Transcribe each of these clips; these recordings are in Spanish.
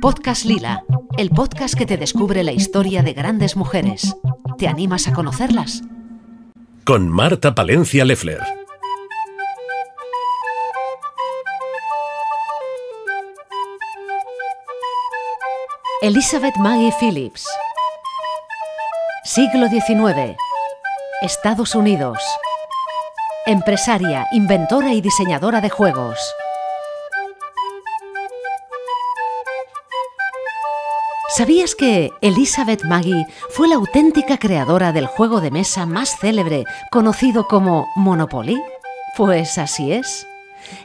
Podcast Lila, el podcast que te descubre la historia de grandes mujeres. ¿Te animas a conocerlas? Con Marta Palencia Leffler. Elizabeth Maggie Phillips. Siglo XIX. Estados Unidos. Empresaria, inventora y diseñadora de juegos. ¿Sabías que Elizabeth Maggie fue la auténtica creadora del juego de mesa más célebre, conocido como Monopoly? Pues así es.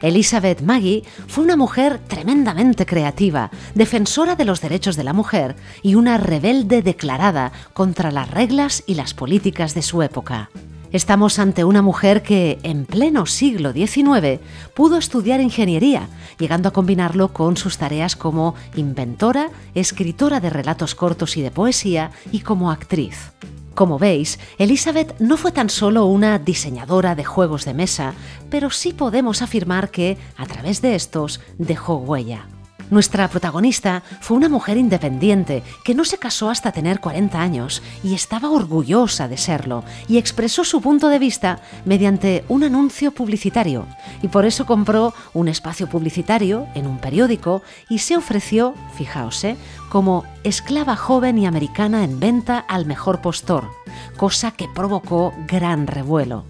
Elizabeth Maggie fue una mujer tremendamente creativa, defensora de los derechos de la mujer y una rebelde declarada contra las reglas y las políticas de su época. Estamos ante una mujer que, en pleno siglo XIX, pudo estudiar ingeniería, llegando a combinarlo con sus tareas como inventora, escritora de relatos cortos y de poesía y como actriz. Como veis, Elizabeth no fue tan solo una diseñadora de juegos de mesa, pero sí podemos afirmar que, a través de estos, dejó huella. Nuestra protagonista fue una mujer independiente que no se casó hasta tener 40 años y estaba orgullosa de serlo, y expresó su punto de vista mediante un anuncio publicitario, y por eso compró un espacio publicitario en un periódico y se ofreció, fijaos, como esclava joven y americana en venta al mejor postor, cosa que provocó gran revuelo.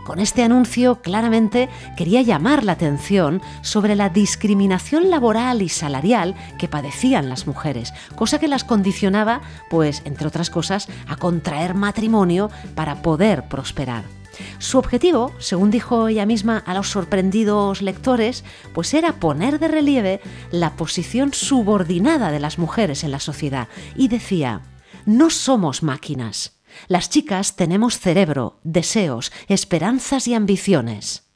Con este anuncio claramente quería llamar la atención sobre la discriminación laboral y salarial que padecían las mujeres, cosa que las condicionaba, pues, entre otras cosas, a contraer matrimonio para poder prosperar. Su objetivo, según dijo ella misma a los sorprendidos lectores, pues era poner de relieve la posición subordinada de las mujeres en la sociedad, y decía: «No somos máquinas. Las chicas tenemos cerebro, deseos, esperanzas y ambiciones».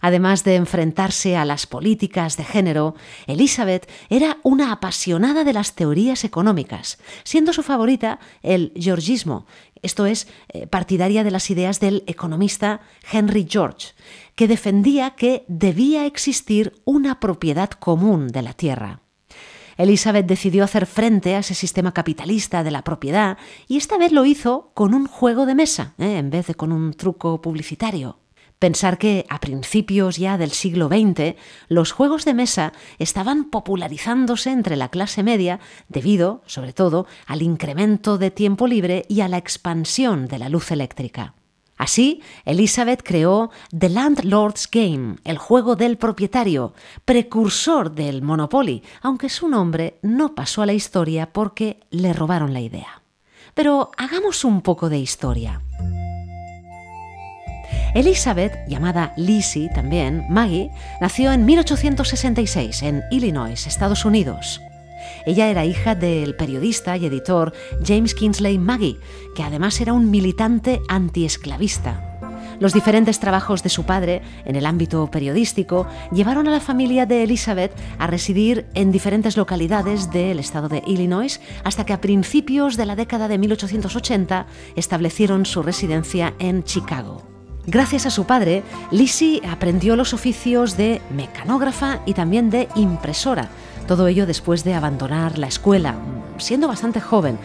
Además de enfrentarse a las políticas de género, Elizabeth era una apasionada de las teorías económicas, siendo su favorita el georgismo, esto es, partidaria de las ideas del economista Henry George, que defendía que debía existir una propiedad común de la tierra. Elizabeth decidió hacer frente a ese sistema capitalista de la propiedad y esta vez lo hizo con un juego de mesa, en vez de con un truco publicitario. Pensar que a principios ya del siglo XX los juegos de mesa estaban popularizándose entre la clase media debido, sobre todo, al incremento de tiempo libre y a la expansión de la luz eléctrica. Así, Elizabeth creó The Landlord's Game, el juego del propietario, precursor del Monopoly, aunque su nombre no pasó a la historia porque le robaron la idea. Pero hagamos un poco de historia. Elizabeth, llamada Lizzie también, Maggie, nació en 1866 en Illinois, Estados Unidos. Ella era hija del periodista y editor James Kingsley Maggie, que además era un militante antiesclavista. Los diferentes trabajos de su padre en el ámbito periodístico llevaron a la familia de Elizabeth a residir en diferentes localidades del estado de Illinois hasta que a principios de la década de 1880 establecieron su residencia en Chicago. Gracias a su padre, Lizzie aprendió los oficios de mecanógrafa y también de impresora, todo ello después de abandonar la escuela, siendo bastante joven,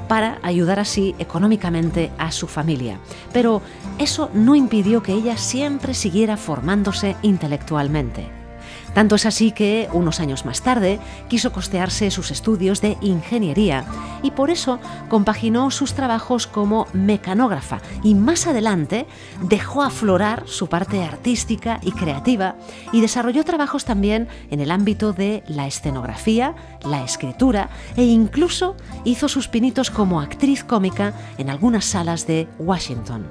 para ayudar así económicamente a su familia. Pero eso no impidió que ella siempre siguiera formándose intelectualmente. Tanto es así que, unos años más tarde, quiso costearse sus estudios de ingeniería y por eso compaginó sus trabajos como mecanógrafa y más adelante dejó aflorar su parte artística y creativa y desarrolló trabajos también en el ámbito de la escenografía, la escritura e incluso hizo sus pinitos como actriz cómica en algunas salas de Washington.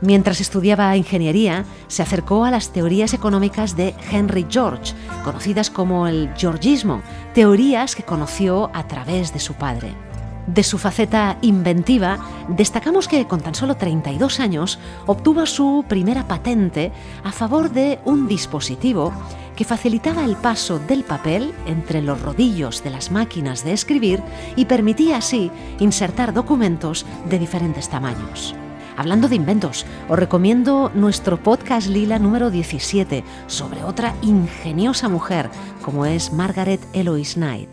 Mientras estudiaba ingeniería, se acercó a las teorías económicas de Henry George, conocidas como el georgismo, teorías que conoció a través de su padre. De su faceta inventiva, destacamos que con tan solo 32 años obtuvo su primera patente a favor de un dispositivo que facilitaba el paso del papel entre los rodillos de las máquinas de escribir y permitía así insertar documentos de diferentes tamaños. Hablando de inventos, os recomiendo nuestro podcast Lila número 17 sobre otra ingeniosa mujer como es Margaret Eloise Knight.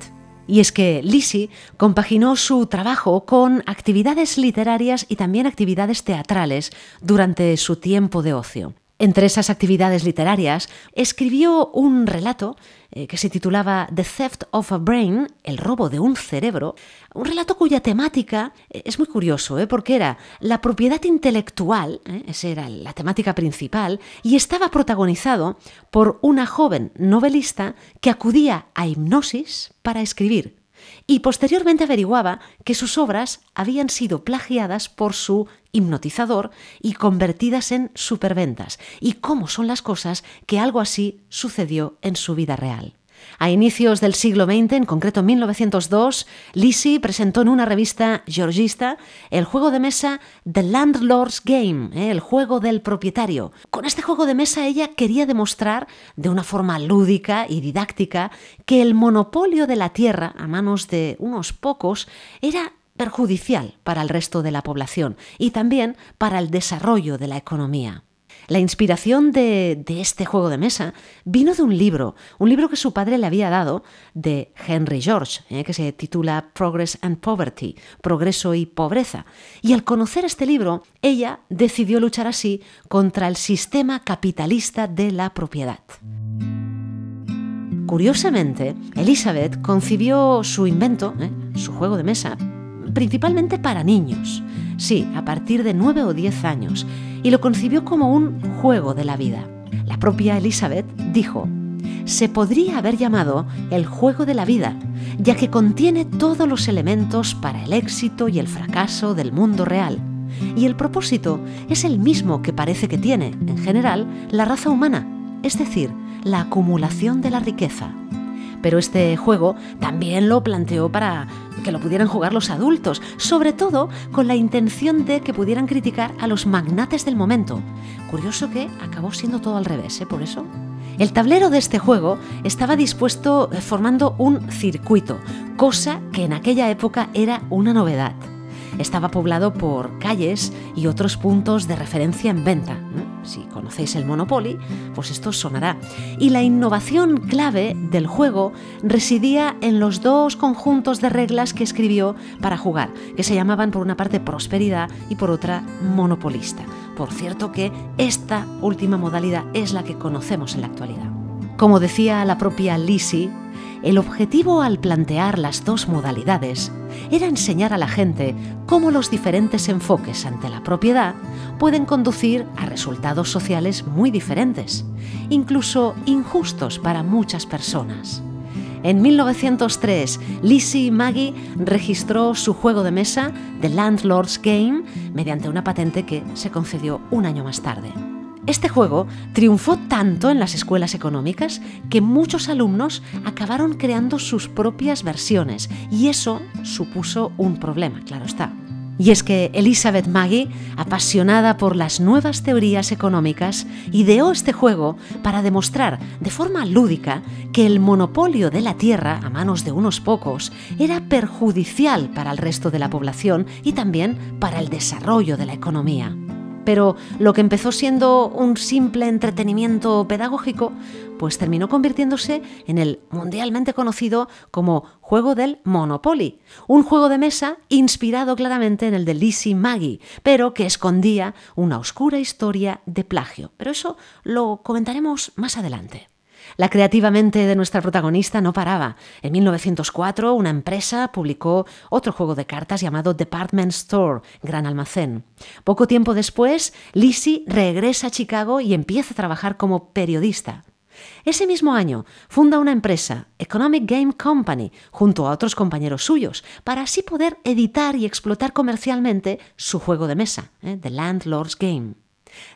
Y es que Lizzie compaginó su trabajo con actividades literarias y también actividades teatrales durante su tiempo de ocio. Entre esas actividades literarias, escribió un relato que se titulaba The Theft of a Brain, el robo de un cerebro, un relato cuya temática es muy curioso, porque era la propiedad intelectual, esa era la temática principal, y estaba protagonizado por una joven novelista que acudía a hipnosis para escribir. Y posteriormente averiguaba que sus obras habían sido plagiadas por su hipnotizador y convertidas en superventas. Y cómo son las cosas que algo así sucedió en su vida real. A inicios del siglo XX, en concreto en 1902, Lizzie presentó en una revista georgista el juego de mesa The Landlord's Game, el juego del propietario. Con este juego de mesa ella quería demostrar de una forma lúdica y didáctica que el monopolio de la tierra a manos de unos pocos era perjudicial para el resto de la población y también para el desarrollo de la economía. La inspiración de este juego de mesa vino de un libro que su padre le había dado de Henry George, que se titula Progress and Poverty, Progreso y Pobreza. Y al conocer este libro, ella decidió luchar así contra el sistema capitalista de la propiedad. Curiosamente, Elizabeth concibió su invento, su juego de mesa, principalmente para niños, sí, a partir de 9 o 10 años, y lo concibió como un juego de la vida. La propia Elizabeth dijo: se podría haber llamado el juego de la vida, ya que contiene todos los elementos para el éxito y el fracaso del mundo real. Y el propósito es el mismo que parece que tiene, en general, la raza humana, es decir, la acumulación de la riqueza. Pero este juego también lo planteó para que lo pudieran jugar los adultos, sobre todo con la intención de que pudieran criticar a los magnates del momento. Curioso que acabó siendo todo al revés, por eso. El tablero de este juego estaba dispuesto formando un circuito, cosa que en aquella época era una novedad. Estaba poblado por calles y otros puntos de referencia en venta. Si conocéis el Monopoly, pues esto os sonará. Y la innovación clave del juego residía en los dos conjuntos de reglas que escribió para jugar, que se llamaban por una parte Prosperidad y por otra Monopolista. Por cierto que esta última modalidad es la que conocemos en la actualidad. Como decía la propia Lizzie, el objetivo al plantear las dos modalidades era enseñar a la gente cómo los diferentes enfoques ante la propiedad pueden conducir a resultados sociales muy diferentes, incluso injustos para muchas personas. En 1903, Lizzie Magie registró su juego de mesa, The Landlord's Game, mediante una patente que se concedió un año más tarde. Este juego triunfó tanto en las escuelas económicas que muchos alumnos acabaron creando sus propias versiones y eso supuso un problema, claro está. Y es que Elizabeth Magie, apasionada por las nuevas teorías económicas, ideó este juego para demostrar de forma lúdica que el monopolio de la tierra a manos de unos pocos era perjudicial para el resto de la población y también para el desarrollo de la economía. Pero lo que empezó siendo un simple entretenimiento pedagógico, pues terminó convirtiéndose en el mundialmente conocido como juego del Monopoly, un juego de mesa inspirado claramente en el de Lizzie Magie, pero que escondía una oscura historia de plagio. Pero eso lo comentaremos más adelante. La creativa mente de nuestra protagonista no paraba. En 1904, una empresa publicó otro juego de cartas llamado Department Store, Gran Almacén. Poco tiempo después, Lizzie regresa a Chicago y empieza a trabajar como periodista. Ese mismo año funda una empresa, Economic Game Company, junto a otros compañeros suyos, para así poder editar y explotar comercialmente su juego de mesa, The Landlord's Game.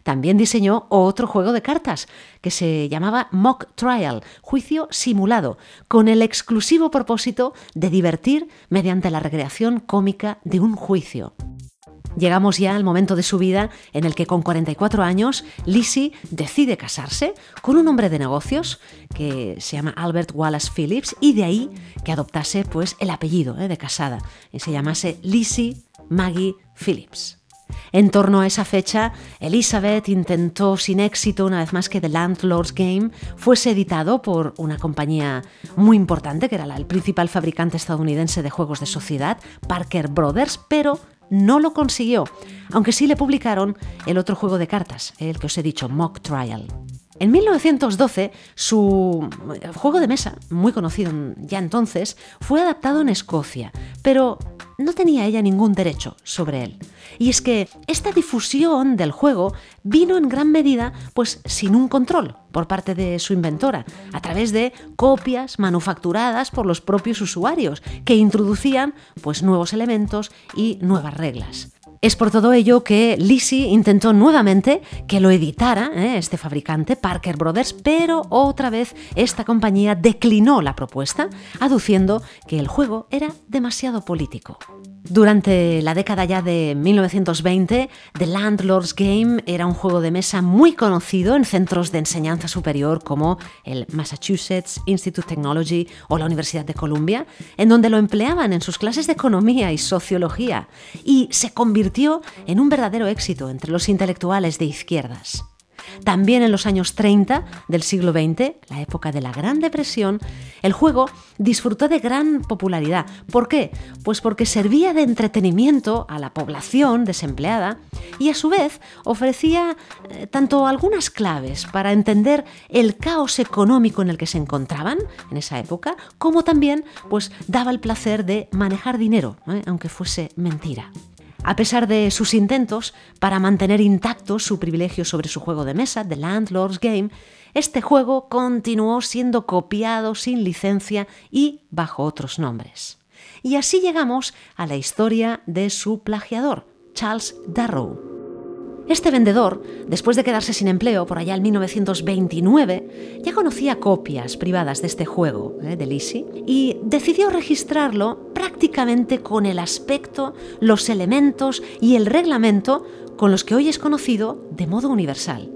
También diseñó otro juego de cartas que se llamaba Mock Trial, juicio simulado, con el exclusivo propósito de divertir mediante la recreación cómica de un juicio. Llegamos ya al momento de su vida en el que con 44 años Lizzie decide casarse con un hombre de negocios que se llama Albert Wallace Phillips y de ahí que adoptase pues el apellido de casada y se llamase Lizzie Magie Phillips. En torno a esa fecha, Elizabeth intentó sin éxito una vez más que The Landlord's Game fuese editado por una compañía muy importante, que era el principal fabricante estadounidense de juegos de sociedad, Parker Brothers, pero no lo consiguió, aunque sí le publicaron el otro juego de cartas, el que os he dicho, Mock Trial. En 1912, su juego de mesa, muy conocido ya entonces, fue adaptado en Escocia, pero no tenía ella ningún derecho sobre él. Y es que esta difusión del juego vino en gran medida pues sin un control por parte de su inventora, a través de copias manufacturadas por los propios usuarios que introducían pues nuevos elementos y nuevas reglas. Es por todo ello que Lizzie intentó nuevamente que lo editara este fabricante, Parker Brothers, pero otra vez esta compañía declinó la propuesta, aduciendo que el juego era demasiado político. Durante la década ya de 1920, The Landlord's Game era un juego de mesa muy conocido en centros de enseñanza superior como el Massachusetts Institute of Technology o la Universidad de Columbia, en donde lo empleaban en sus clases de economía y sociología, y se convirtió en un verdadero éxito entre los intelectuales de izquierdas. También en los años 30 del siglo XX, la época de la Gran Depresión, el juego disfrutó de gran popularidad. ¿Por qué? Pues porque servía de entretenimiento a la población desempleada y a su vez ofrecía tanto algunas claves para entender el caos económico en el que se encontraban en esa época, como también pues daba el placer de manejar dinero, aunque fuese mentira. A pesar de sus intentos para mantener intacto su privilegio sobre su juego de mesa, The Landlord's Game, este juego continuó siendo copiado sin licencia y bajo otros nombres. Y así llegamos a la historia de su plagiador, Charles Darrow. Este vendedor, después de quedarse sin empleo por allá en 1929, ya conocía copias privadas de este juego de Lizzie y decidió registrarlo prácticamente con el aspecto, los elementos y el reglamento con los que hoy es conocido de modo universal.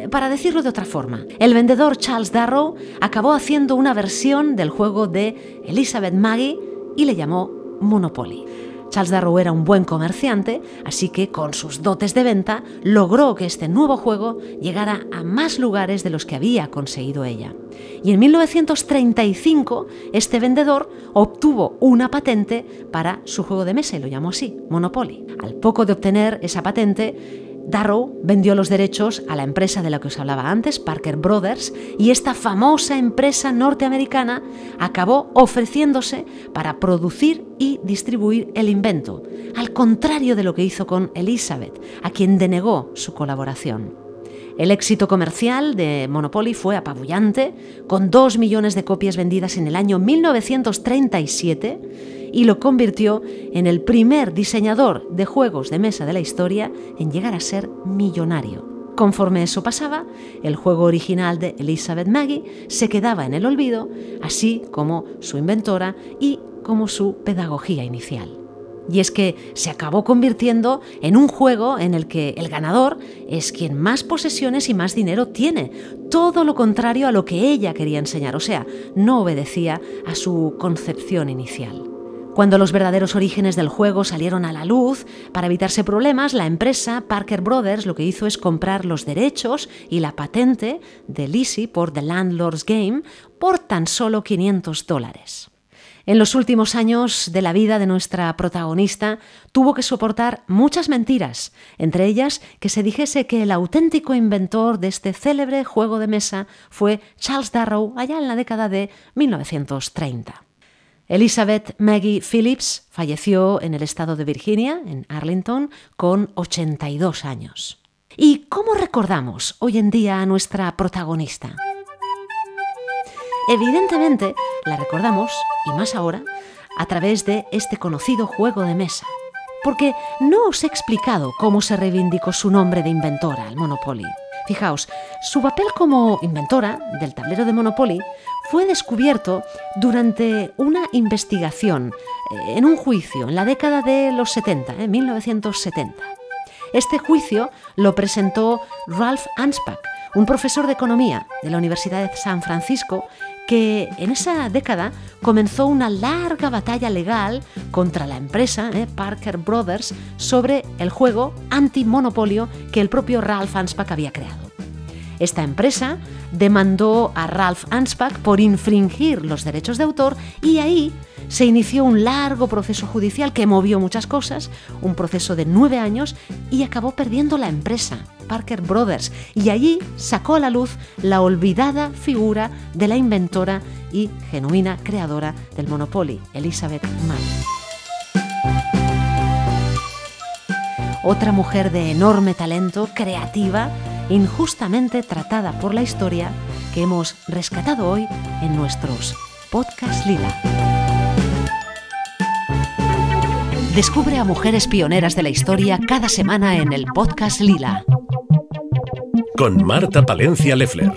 Para decirlo de otra forma, el vendedor Charles Darrow acabó haciendo una versión del juego de Elizabeth Magie y le llamó Monopoly. Charles Darrow era un buen comerciante, así que con sus dotes de venta logró que este nuevo juego llegara a más lugares de los que había conseguido ella. Y en 1935 este vendedor obtuvo una patente para su juego de mesa y lo llamó así, Monopoly. Al poco de obtener esa patente, Darrow vendió los derechos a la empresa de la que os hablaba antes, Parker Brothers, y esta famosa empresa norteamericana acabó ofreciéndose para producir y distribuir el invento, al contrario de lo que hizo con Elizabeth, a quien denegó su colaboración. El éxito comercial de Monopoly fue apabullante, con 2 millones de copias vendidas en el año 1937, y lo convirtió en el primer diseñador de juegos de mesa de la historia en llegar a ser millonario. Conforme eso pasaba, el juego original de Elizabeth Magie se quedaba en el olvido, así como su inventora y como su pedagogía inicial. Y es que se acabó convirtiendo en un juego en el que el ganador es quien más posesiones y más dinero tiene, todo lo contrario a lo que ella quería enseñar, o sea, no obedecía a su concepción inicial. Cuando los verdaderos orígenes del juego salieron a la luz, para evitarse problemas, la empresa Parker Brothers lo que hizo es comprar los derechos y la patente de Lizzie por The Landlord's Game por tan solo $500. En los últimos años de la vida de nuestra protagonista tuvo que soportar muchas mentiras, entre ellas que se dijese que el auténtico inventor de este célebre juego de mesa fue Charles Darrow allá en la década de 1930. Elizabeth Magie Phillips falleció en el estado de Virginia, en Arlington, con 82 años. ¿Y cómo recordamos hoy en día a nuestra protagonista? Evidentemente, la recordamos, y más ahora, a través de este conocido juego de mesa. Porque no os he explicado cómo se reivindicó su nombre de inventora, el Monopoly. Fijaos, su papel como inventora del tablero de Monopoly fue descubierto durante una investigación, en un juicio, en la década de los 70, 1970. Este juicio lo presentó Ralph Anspach, un profesor de economía de la Universidad de San Francisco, que en esa década comenzó una larga batalla legal contra la empresa Parker Brothers sobre el juego antimonopolio que el propio Ralph Anspach había creado. Esta empresa demandó a Ralph Anspach por infringir los derechos de autor y ahí se inició un largo proceso judicial que movió muchas cosas, un proceso de 9 años y acabó perdiendo la empresa, Parker Brothers, y allí sacó a la luz la olvidada figura de la inventora y genuina creadora del Monopoly, Elizabeth Maggie. Otra mujer de enorme talento, creativa, injustamente tratada por la historia, que hemos rescatado hoy en nuestros Podcast Lila. Descubre a mujeres pioneras de la historia cada semana en el Podcast Lila. Con Marta Palencia Leffler.